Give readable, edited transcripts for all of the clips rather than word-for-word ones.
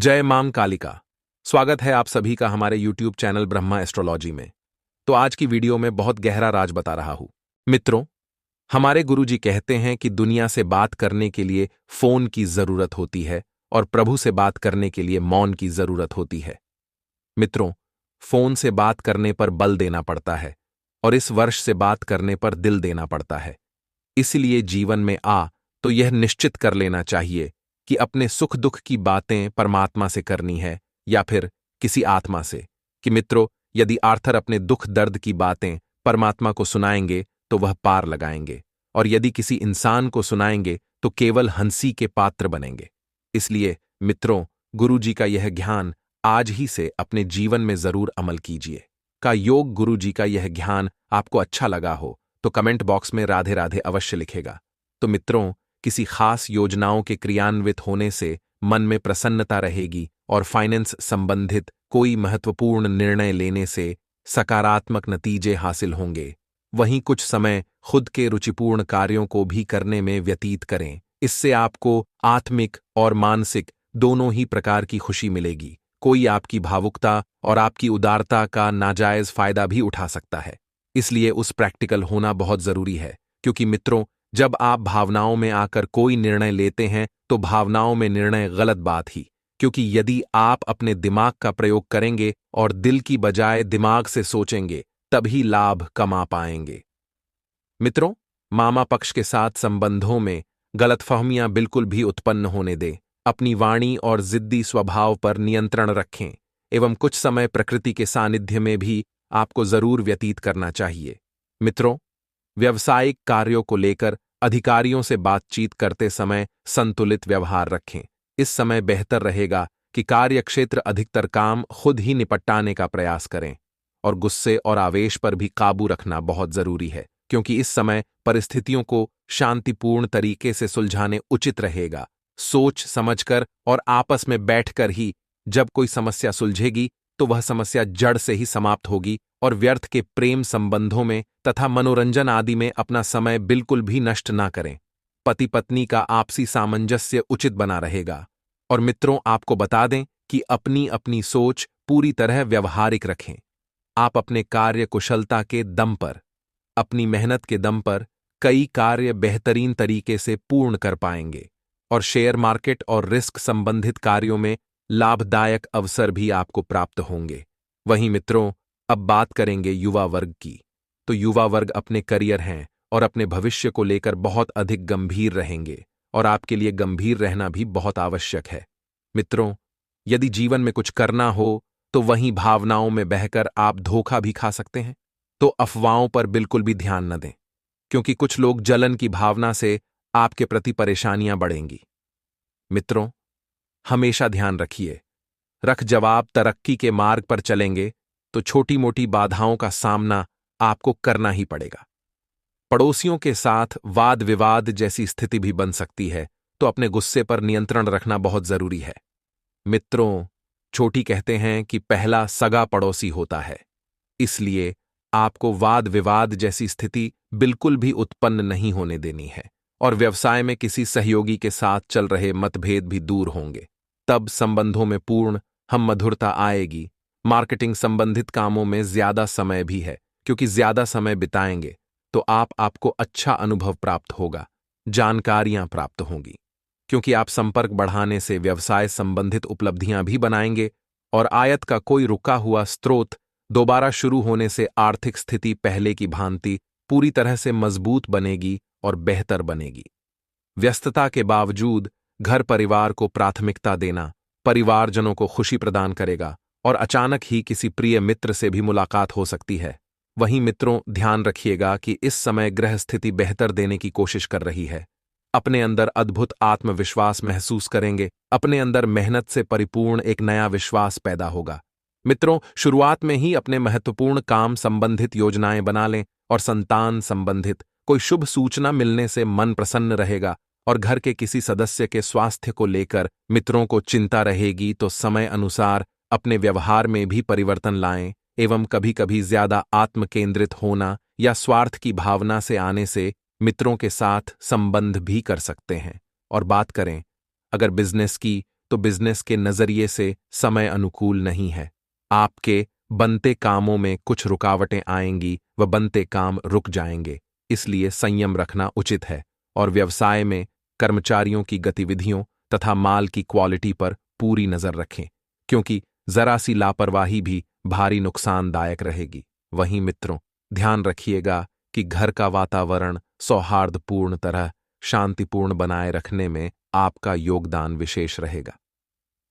जय मां कालिका। स्वागत है आप सभी का हमारे YouTube चैनल ब्रह्मा एस्ट्रोलॉजी में। तो आज की वीडियो में बहुत गहरा राज बता रहा हूं। मित्रों, हमारे गुरुजी कहते हैं कि दुनिया से बात करने के लिए फोन की जरूरत होती है और प्रभु से बात करने के लिए मौन की जरूरत होती है। मित्रों, फोन से बात करने पर बल देना पड़ता है और इस वर्ष से बात करने पर दिल देना पड़ता है। इसलिए जीवन में तो यह निश्चित कर लेना चाहिए कि अपने सुख दुख की बातें परमात्मा से करनी है या फिर किसी आत्मा से। कि मित्रों, यदि आर्थर अपने दुख दर्द की बातें परमात्मा को सुनाएंगे तो वह पार लगाएंगे, और यदि किसी इंसान को सुनाएंगे तो केवल हंसी के पात्र बनेंगे। इसलिए मित्रों, गुरुजी का यह ज्ञान आज ही से अपने जीवन में जरूर अमल कीजिए। का योग गुरुजी का यह ज्ञान आपको अच्छा लगा हो तो कमेंट बॉक्स में राधे राधे अवश्य लिखेगा। तो मित्रों, किसी खास योजनाओं के क्रियान्वित होने से मन में प्रसन्नता रहेगी और फाइनेंस संबंधित कोई महत्वपूर्ण निर्णय लेने से सकारात्मक नतीजे हासिल होंगे। वहीं कुछ समय खुद के रुचिपूर्ण कार्यों को भी करने में व्यतीत करें। इससे आपको आत्मिक और मानसिक दोनों ही प्रकार की खुशी मिलेगी। कोई आपकी भावुकता और आपकी उदारता का नाजायज फायदा भी उठा सकता है। इसलिए उस प्रैक्टिकल होना बहुत जरूरी है, क्योंकि मित्रों, जब आप भावनाओं में आकर कोई निर्णय लेते हैं तो भावनाओं में निर्णय गलत बात ही, क्योंकि यदि आप अपने दिमाग का प्रयोग करेंगे और दिल की बजाय दिमाग से सोचेंगे तभी लाभ कमा पाएंगे। मित्रों, मामा पक्ष के साथ संबंधों में गलतफहमियां बिल्कुल भी उत्पन्न होने दें। अपनी वाणी और जिद्दी स्वभाव पर नियंत्रण रखें एवं कुछ समय प्रकृति के सानिध्य में भी आपको जरूर व्यतीत करना चाहिए। मित्रों, व्यावसायिक कार्यों को लेकर अधिकारियों से बातचीत करते समय संतुलित व्यवहार रखें। इस समय बेहतर रहेगा कि कार्यक्षेत्र अधिकतर काम खुद ही निपटाने का प्रयास करें, और गुस्से और आवेश पर भी काबू रखना बहुत जरूरी है, क्योंकि इस समय परिस्थितियों को शांतिपूर्ण तरीके से सुलझाने उचित रहेगा। सोच समझकर और आपस में बैठकर ही जब कोई समस्या सुलझेगी तो वह समस्या जड़ से ही समाप्त होगी, और व्यर्थ के प्रेम संबंधों में तथा मनोरंजन आदि में अपना समय बिल्कुल भी नष्ट ना करें। पति पत्नी का आपसी सामंजस्य उचित बना रहेगा। और मित्रों, आपको बता दें कि अपनी अपनी सोच पूरी तरह व्यवहारिक रखें। आप अपने कार्य कुशलता के दम पर, अपनी मेहनत के दम पर कई कार्य बेहतरीन तरीके से पूर्ण कर पाएंगे, और शेयर मार्केट और रिस्क संबंधित कार्यों में लाभदायक अवसर भी आपको प्राप्त होंगे। वहीं मित्रों, अब बात करेंगे युवा वर्ग की। तो युवा वर्ग अपने करियर हैं और अपने भविष्य को लेकर बहुत अधिक गंभीर रहेंगे, और आपके लिए गंभीर रहना भी बहुत आवश्यक है। मित्रों, यदि जीवन में कुछ करना हो तो वहीं भावनाओं में बहकर आप धोखा भी खा सकते हैं। तो अफवाहों पर बिल्कुल भी ध्यान न दें, क्योंकि कुछ लोग जलन की भावना से आपके प्रति परेशानियां बढ़ेंगी। मित्रों, हमेशा ध्यान रखिए, जवाब तरक्की के मार्ग पर चलेंगे तो छोटी मोटी बाधाओं का सामना आपको करना ही पड़ेगा। पड़ोसियों के साथ वाद विवाद जैसी स्थिति भी बन सकती है, तो अपने गुस्से पर नियंत्रण रखना बहुत जरूरी है। मित्रों, छोटी कहते हैं कि पहला सगा पड़ोसी होता है, इसलिए आपको वाद विवाद जैसी स्थिति बिल्कुल भी उत्पन्न नहीं होने देनी है, और व्यवसाय में किसी सहयोगी के साथ चल रहे मतभेद भी दूर होंगे। तब संबंधों में पूर्ण हम मधुरता आएगी। मार्केटिंग संबंधित कामों में ज्यादा समय भी है, क्योंकि ज्यादा समय बिताएंगे तो आपको अच्छा अनुभव प्राप्त होगा, जानकारियां प्राप्त होंगी, क्योंकि आप संपर्क बढ़ाने से व्यवसाय संबंधित उपलब्धियां भी बनाएंगे, और आयत का कोई रुका हुआ स्रोत दोबारा शुरू होने से आर्थिक स्थिति पहले की भांति पूरी तरह से मजबूत बनेगी और बेहतर बनेगी। व्यस्तता के बावजूद घर परिवार को प्राथमिकता देना परिवारजनों को खुशी प्रदान करेगा, और अचानक ही किसी प्रिय मित्र से भी मुलाकात हो सकती है। वहीं मित्रों, ध्यान रखिएगा कि इस समय ग्रह स्थिति बेहतर देने की कोशिश कर रही है। अपने अंदर अद्भुत आत्मविश्वास महसूस करेंगे। अपने अंदर मेहनत से परिपूर्ण एक नया विश्वास पैदा होगा। मित्रों, शुरुआत में ही अपने महत्वपूर्ण काम संबंधित योजनाएं बना लें, और संतान संबंधित कोई शुभ सूचना मिलने से मन प्रसन्न रहेगा, और घर के किसी सदस्य के स्वास्थ्य को लेकर मित्रों को चिंता रहेगी, तो समय अनुसार अपने व्यवहार में भी परिवर्तन लाएं, एवं कभी कभी ज्यादा आत्म केंद्रित होना या स्वार्थ की भावना से आने से मित्रों के साथ संबंध भी कर सकते हैं। और बात करें अगर बिजनेस की, तो बिजनेस के नजरिए से समय अनुकूल नहीं है। आपके बनते कामों में कुछ रुकावटें आएंगी व बनते काम रुक जाएंगे, इसलिए संयम रखना उचित है और व्यवसाय में कर्मचारियों की गतिविधियों तथा माल की क्वालिटी पर पूरी नजर रखें, क्योंकि जरा सी लापरवाही भी भारी नुकसानदायक रहेगी। वहीं मित्रों, ध्यान रखिएगा कि घर का वातावरण सौहार्दपूर्ण तरह शांतिपूर्ण बनाए रखने में आपका योगदान विशेष रहेगा।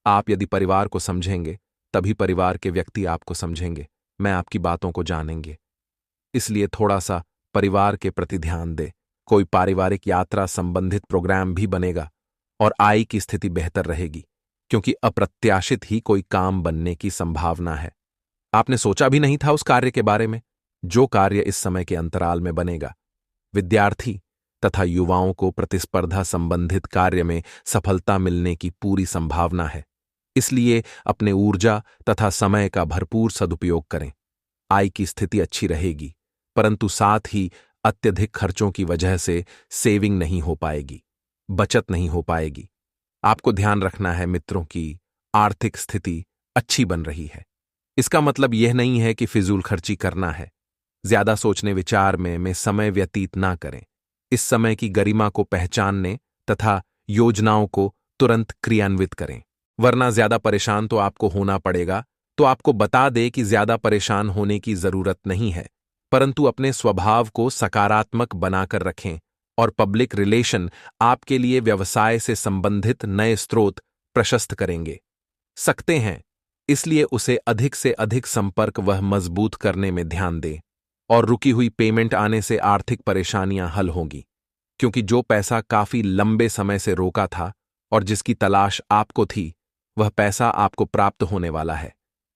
आप यदि परिवार को समझेंगे तभी परिवार के व्यक्ति आपको समझेंगे, मैं आपकी बातों को जानेंगे। इसलिए थोड़ा सा परिवार के प्रति ध्यान दे। कोई पारिवारिक यात्रा संबंधित प्रोग्राम भी बनेगा और आय की स्थिति बेहतर रहेगी, क्योंकि अप्रत्याशित ही कोई काम बनने की संभावना है। आपने सोचा भी नहीं था उस कार्य के बारे में, जो कार्य इस समय के अंतराल में बनेगा। विद्यार्थी तथा युवाओं को प्रतिस्पर्धा संबंधित कार्य में सफलता मिलने की पूरी संभावना है, इसलिए अपने ऊर्जा तथा समय का भरपूर सदुपयोग करें। आय की स्थिति अच्छी रहेगी, परंतु साथ ही अत्यधिक खर्चों की वजह से सेविंग नहीं हो पाएगी, बचत नहीं हो पाएगी। आपको ध्यान रखना है मित्रों की आर्थिक स्थिति अच्छी बन रही है। इसका मतलब यह नहीं है कि फिजूल खर्ची करना है। ज्यादा सोचने विचार में समय व्यतीत ना करें। इस समय की गरिमा को पहचानने तथा योजनाओं को तुरंत क्रियान्वित करें, वरना ज्यादा परेशान तो आपको होना पड़ेगा। तो आपको बता दे कि ज्यादा परेशान होने की जरूरत नहीं है, परंतु अपने स्वभाव को सकारात्मक बनाकर रखें और पब्लिक रिलेशन आपके लिए व्यवसाय से संबंधित नए स्रोत प्रशस्त करेंगे सकते हैं, इसलिए उसे अधिक से अधिक संपर्क वह मजबूत करने में ध्यान दें। और रुकी हुई पेमेंट आने से आर्थिक परेशानियां हल होंगी, क्योंकि जो पैसा काफी लंबे समय से रोका था और जिसकी तलाश आपको थी, वह पैसा आपको प्राप्त होने वाला है।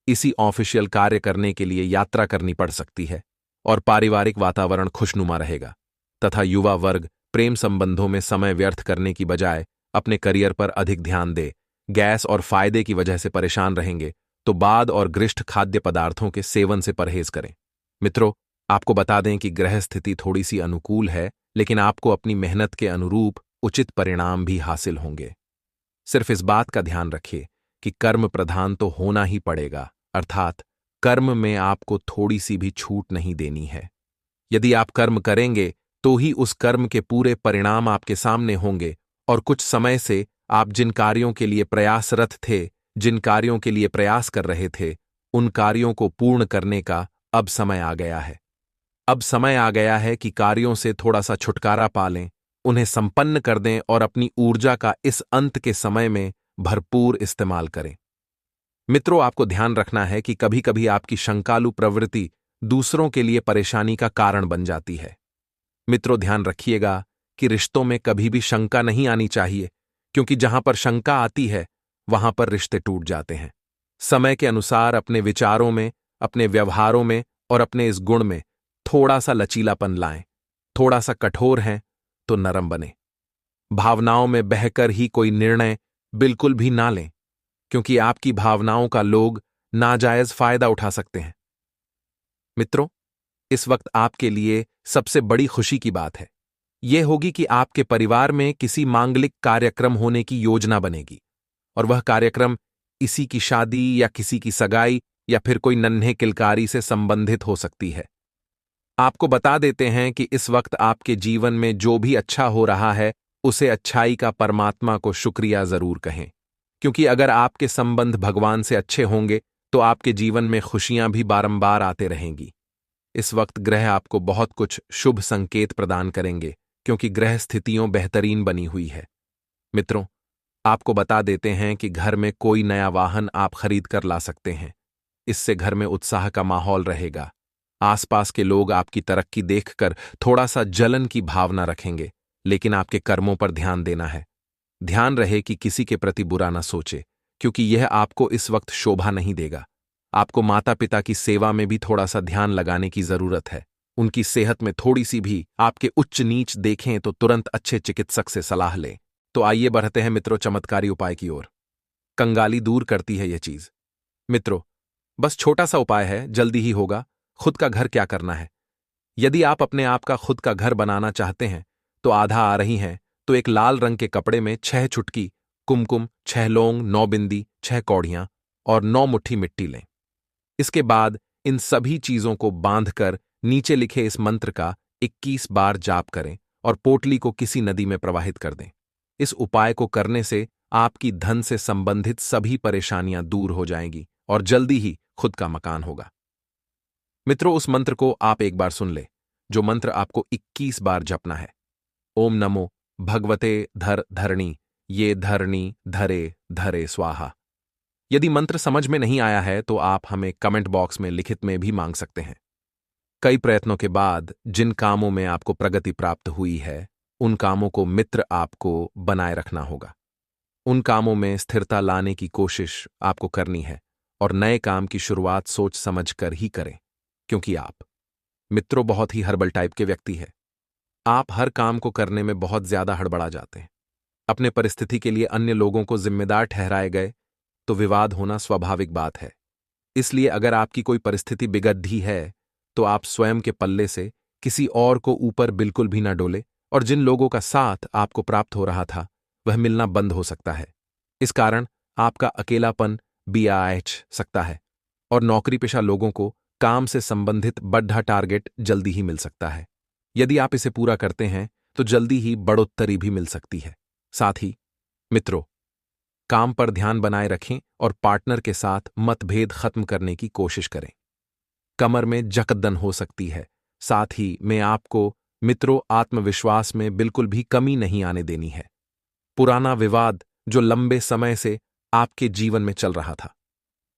इसी ऑफिशियल कार्य करने के लिए यात्रा करनी पड़ सकती है और पारिवारिक वातावरण खुशनुमा रहेगा तथा युवा वर्ग प्रेम संबंधों में समय व्यर्थ करने की बजाय अपने करियर पर अधिक ध्यान दे। गैस और फायदे की वजह से परेशान रहेंगे तो बाद और गृष्ट खाद्य पदार्थों के सेवन से परहेज करें। मित्रों, आपको बता दें कि ग्रह स्थिति थोड़ी सी अनुकूल है, लेकिन आपको अपनी मेहनत के अनुरूप उचित परिणाम भी हासिल होंगे। सिर्फ इस बात का ध्यान रखिए कि कर्म प्रधान तो होना ही पड़ेगा, अर्थात कर्म में आपको थोड़ी सी भी छूट नहीं देनी है। यदि आप कर्म करेंगे तो ही उस कर्म के पूरे परिणाम आपके सामने होंगे और कुछ समय से आप जिन कार्यों के लिए प्रयासरत थे, जिन कार्यों के लिए प्रयास कर रहे थे, उन कार्यों को पूर्ण करने का अब समय आ गया है। अब समय आ गया है कि कार्यों से थोड़ा सा छुटकारा पा लें, उन्हें संपन्न कर दें और अपनी ऊर्जा का इस अंत के समय में भरपूर इस्तेमाल करें। मित्रों, आपको ध्यान रखना है कि कभी कभी आपकी शंकालु प्रवृत्ति दूसरों के लिए परेशानी का कारण बन जाती है। मित्रों, ध्यान रखिएगा कि रिश्तों में कभी भी शंका नहीं आनी चाहिए, क्योंकि जहां पर शंका आती है वहां पर रिश्ते टूट जाते हैं। समय के अनुसार अपने विचारों में, अपने व्यवहारों में और अपने इस गुण में थोड़ा सा लचीलापन लाएं। थोड़ा सा कठोर हैं तो नरम बने। भावनाओं में बहकर ही कोई निर्णय बिल्कुल भी ना लें, क्योंकि आपकी भावनाओं का लोग नाजायज फायदा उठा सकते हैं। मित्रों, इस वक्त आपके लिए सबसे बड़ी खुशी की बात है यह होगी कि आपके परिवार में किसी मांगलिक कार्यक्रम होने की योजना बनेगी, और वह कार्यक्रम इसी की शादी या किसी की सगाई या फिर कोई नन्हे किलकारी से संबंधित हो सकती है। आपको बता देते हैं कि इस वक्त आपके जीवन में जो भी अच्छा हो रहा है, उसे अच्छाई का परमात्मा को शुक्रिया जरूर कहें, क्योंकि अगर आपके संबंध भगवान से अच्छे होंगे तो आपके जीवन में खुशियां भी बारंबार आते रहेंगी। इस वक्त ग्रह आपको बहुत कुछ शुभ संकेत प्रदान करेंगे, क्योंकि ग्रह स्थितियों बेहतरीन बनी हुई है। मित्रों, आपको बता देते हैं कि घर में कोई नया वाहन आप खरीद कर ला सकते हैं। इससे घर में उत्साह का माहौल रहेगा। आसपास के लोग आपकी तरक्की देखकर थोड़ा सा जलन की भावना रखेंगे, लेकिन आपके कर्मों पर ध्यान देना है। ध्यान रहे कि किसी के प्रति बुरा न सोचे, क्योंकि यह आपको इस वक्त शोभा नहीं देगा। आपको माता पिता की सेवा में भी थोड़ा सा ध्यान लगाने की जरूरत है। उनकी सेहत में थोड़ी सी भी आपके उच्च नीच देखें तो तुरंत अच्छे चिकित्सक से सलाह लें। तो आइए बढ़ते हैं मित्रों चमत्कारी उपाय की ओर। कंगाली दूर करती है यह चीज। मित्रों, बस छोटा सा उपाय है, जल्दी ही होगा। खुद का घर क्या करना है। यदि आप अपने आप का खुद का घर बनाना चाहते हैं तो आधा आ रही हैं तो एक लाल रंग के कपड़े में 6 चुटकी कुमकुम, 6 लौंग, 9 बिंदी, 6 कौड़ियां और 9 मुट्ठी मिट्टी लें। इसके बाद इन सभी चीजों को बांधकर नीचे लिखे इस मंत्र का 21 बार जाप करें और पोटली को किसी नदी में प्रवाहित कर दें। इस उपाय को करने से आपकी धन से संबंधित सभी परेशानियां दूर हो जाएंगी और जल्दी ही खुद का मकान होगा। मित्रों, उस मंत्र को आप एक बार सुन ले, जो मंत्र आपको 21 बार जपना है। ओम नमो भगवते धरणी, ये धरणी धरे धरे स्वाहा। यदि मंत्र समझ में नहीं आया है तो आप हमें कमेंट बॉक्स में लिखित में भी मांग सकते हैं। कई प्रयत्नों के बाद जिन कामों में आपको प्रगति प्राप्त हुई है, उन कामों को मित्र आपको बनाए रखना होगा। उन कामों में स्थिरता लाने की कोशिश आपको करनी है और नए काम की शुरुआत सोच समझ कर ही करें, क्योंकि आप मित्रों बहुत ही हर्बल टाइप के व्यक्ति है। आप हर काम को करने में बहुत ज्यादा हड़बड़ा जाते हैं। अपने परिस्थिति के लिए अन्य लोगों को जिम्मेदार ठहराए गए तो विवाद होना स्वाभाविक बात है। इसलिए अगर आपकी कोई परिस्थिति बिगड़ी है तो आप स्वयं के पल्ले से किसी और को ऊपर बिल्कुल भी ना डोले और जिन लोगों का साथ आपको प्राप्त हो रहा था वह मिलना बंद हो सकता है। इस कारण आपका अकेलापन भी आ सकता है और नौकरी पेशा लोगों को काम से संबंधित बड़ा टारगेट जल्दी ही मिल सकता है। यदि आप इसे पूरा करते हैं तो जल्दी ही बढ़ोत्तरी भी मिल सकती है। साथ ही मित्रों, काम पर ध्यान बनाए रखें और पार्टनर के साथ मतभेद खत्म करने की कोशिश करें। कमर में जकदन हो सकती है, साथ ही में आपको मित्रों आत्मविश्वास में बिल्कुल भी कमी नहीं आने देनी है। पुराना विवाद जो लंबे समय से आपके जीवन में चल रहा था,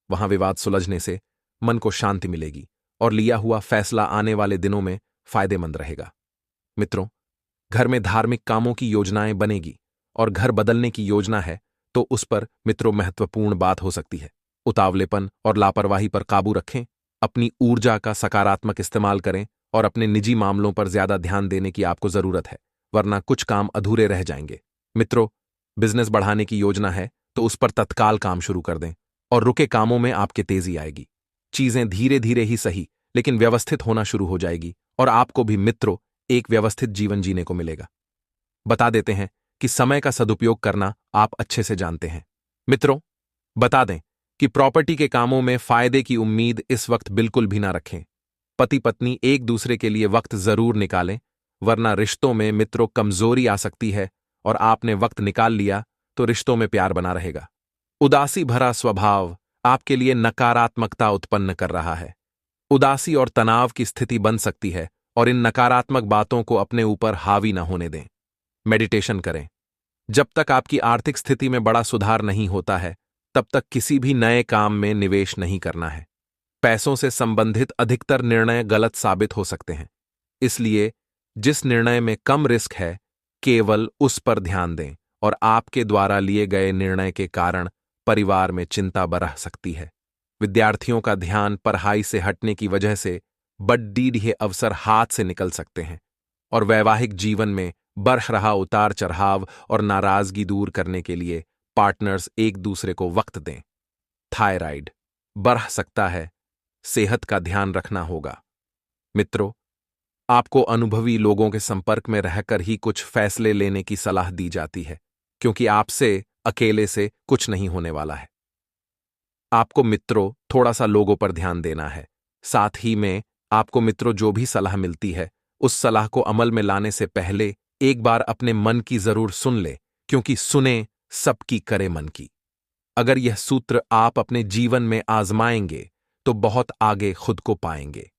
वहां विवाद सुलझने से मन को शांति मिलेगी और लिया हुआ फैसला आने वाले दिनों में फायदेमंद रहेगा। मित्रों, घर में धार्मिक कामों की योजनाएं बनेगी और घर बदलने की योजना है तो उस पर मित्रों महत्वपूर्ण बात हो सकती है। उतावलेपन और लापरवाही पर काबू रखें, अपनी ऊर्जा का सकारात्मक इस्तेमाल करें और अपने निजी मामलों पर ज्यादा ध्यान देने की आपको जरूरत है, वरना कुछ काम अधूरे रह जाएंगे। मित्रों, बिजनेस बढ़ाने की योजना है तो उस पर तत्काल काम शुरू कर दें और रुके कामों में आपके तेजी आएगी। चीजें धीरे धीरे ही सही लेकिन व्यवस्थित होना शुरू हो जाएगी और आपको भी मित्रों एक व्यवस्थित जीवन जीने को मिलेगा। बता देते हैं कि समय का सदुपयोग करना आप अच्छे से जानते हैं। मित्रों, बता दें कि प्रॉपर्टी के कामों में फायदे की उम्मीद इस वक्त बिल्कुल भी ना रखें। पति पत्नी एक दूसरे के लिए वक्त जरूर निकालें, वरना रिश्तों में मित्रों कमजोरी आ सकती है और आपने वक्त निकाल लिया तो रिश्तों में प्यार बना रहेगा। उदासी भरा स्वभाव आपके लिए नकारात्मकता उत्पन्न कर रहा है। उदासी और तनाव की स्थिति बन सकती है और इन नकारात्मक बातों को अपने ऊपर हावी न होने दें। मेडिटेशन करें। जब तक आपकी आर्थिक स्थिति में बड़ा सुधार नहीं होता है, तब तक किसी भी नए काम में निवेश नहीं करना है। पैसों से संबंधित अधिकतर निर्णय गलत साबित हो सकते हैं, इसलिए जिस निर्णय में कम रिस्क है, केवल उस पर ध्यान दें और आपके द्वारा लिए गए निर्णय के कारण परिवार में चिंता बढ़ सकती है। विद्यार्थियों का ध्यान पढ़ाई से हटने की वजह से बड़े अवसर हाथ से निकल सकते हैं और वैवाहिक जीवन में बढ़ रहा उतार चढ़ाव और नाराजगी दूर करने के लिए पार्टनर्स एक दूसरे को वक्त दें। थायराइड बढ़ सकता है, सेहत का ध्यान रखना होगा। मित्रों, आपको अनुभवी लोगों के संपर्क में रहकर ही कुछ फैसले लेने की सलाह दी जाती है, क्योंकि आपसे अकेले से कुछ नहीं होने वाला है। आपको मित्रों थोड़ा सा लोगों पर ध्यान देना है। साथ ही में आपको मित्रों जो भी सलाह मिलती है, उस सलाह को अमल में लाने से पहले एक बार अपने मन की जरूर सुन ले, क्योंकि सुने सबकी करे मन की। अगर यह सूत्र आप अपने जीवन में आजमाएंगे तो बहुत आगे खुद को पाएंगे।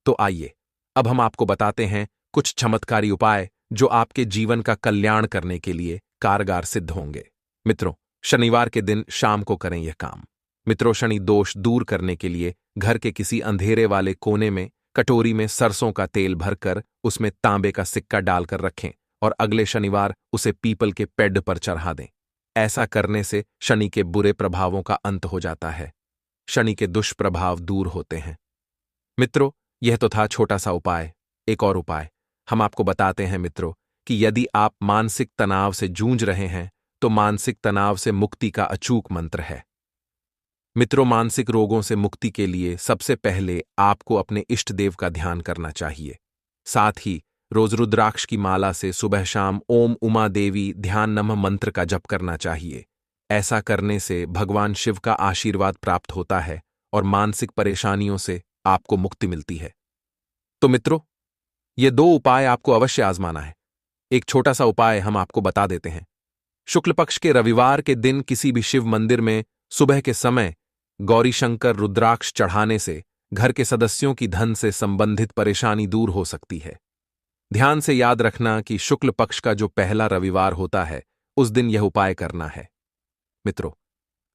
तो आइए अब हम आपको बताते हैं कुछ चमत्कारी उपाय जो आपके जीवन का कल्याण करने के लिए कारगर सिद्ध होंगे। मित्रों, शनिवार के दिन शाम को करें यह काम। मित्रों, शनि दोष दूर करने के लिए घर के किसी अंधेरे वाले कोने में कटोरी में सरसों का तेल भरकर उसमें तांबे का सिक्का डालकर रखें और अगले शनिवार उसे पीपल के पेड़ पर चढ़ा दें। ऐसा करने से शनि के बुरे प्रभावों का अंत हो जाता है, शनि के दुष्प्रभाव दूर होते हैं। मित्रों, यह तो था छोटा सा उपाय। एक और उपाय हम आपको बताते हैं मित्रों कि यदि आप मानसिक तनाव से जूझ रहे हैं तो मानसिक तनाव से मुक्ति का अचूक मंत्र है। मित्रों, मानसिक रोगों से मुक्ति के लिए सबसे पहले आपको अपने इष्ट देव का ध्यान करना चाहिए। साथ ही रोज रुद्राक्ष की माला से सुबह शाम ओम उमा देवी ध्यान नमः मंत्र का जप करना चाहिए। ऐसा करने से भगवान शिव का आशीर्वाद प्राप्त होता है और मानसिक परेशानियों से आपको मुक्ति मिलती है। तो मित्रों, ये दो उपाय आपको अवश्य आजमाना है। एक छोटा सा उपाय हम आपको बता देते हैं। शुक्ल पक्ष के रविवार के दिन किसी भी शिव मंदिर में सुबह के समय गौरी शंकर रुद्राक्ष चढ़ाने से घर के सदस्यों की धन से संबंधित परेशानी दूर हो सकती है। ध्यान से याद रखना कि शुक्ल पक्ष का जो पहला रविवार होता है उस दिन यह उपाय करना है। मित्रों,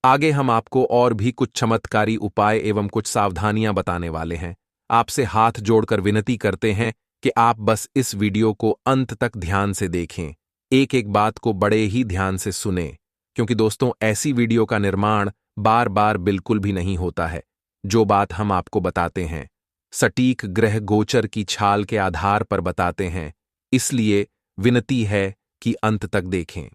आगे हम आपको और भी कुछ चमत्कारी उपाय एवं कुछ सावधानियां बताने वाले हैं। आपसे हाथ जोड़कर विनती करते हैं कि आप बस इस वीडियो को अंत तक ध्यान से देखें, एक एक बात को बड़े ही ध्यान से सुनें, क्योंकि दोस्तों ऐसी वीडियो का निर्माण बार बार बिल्कुल भी नहीं होता है। जो बात हम आपको बताते हैं सटीक ग्रह गोचर की छाल के आधार पर बताते हैं, इसलिए विनती है कि अंत तक देखें।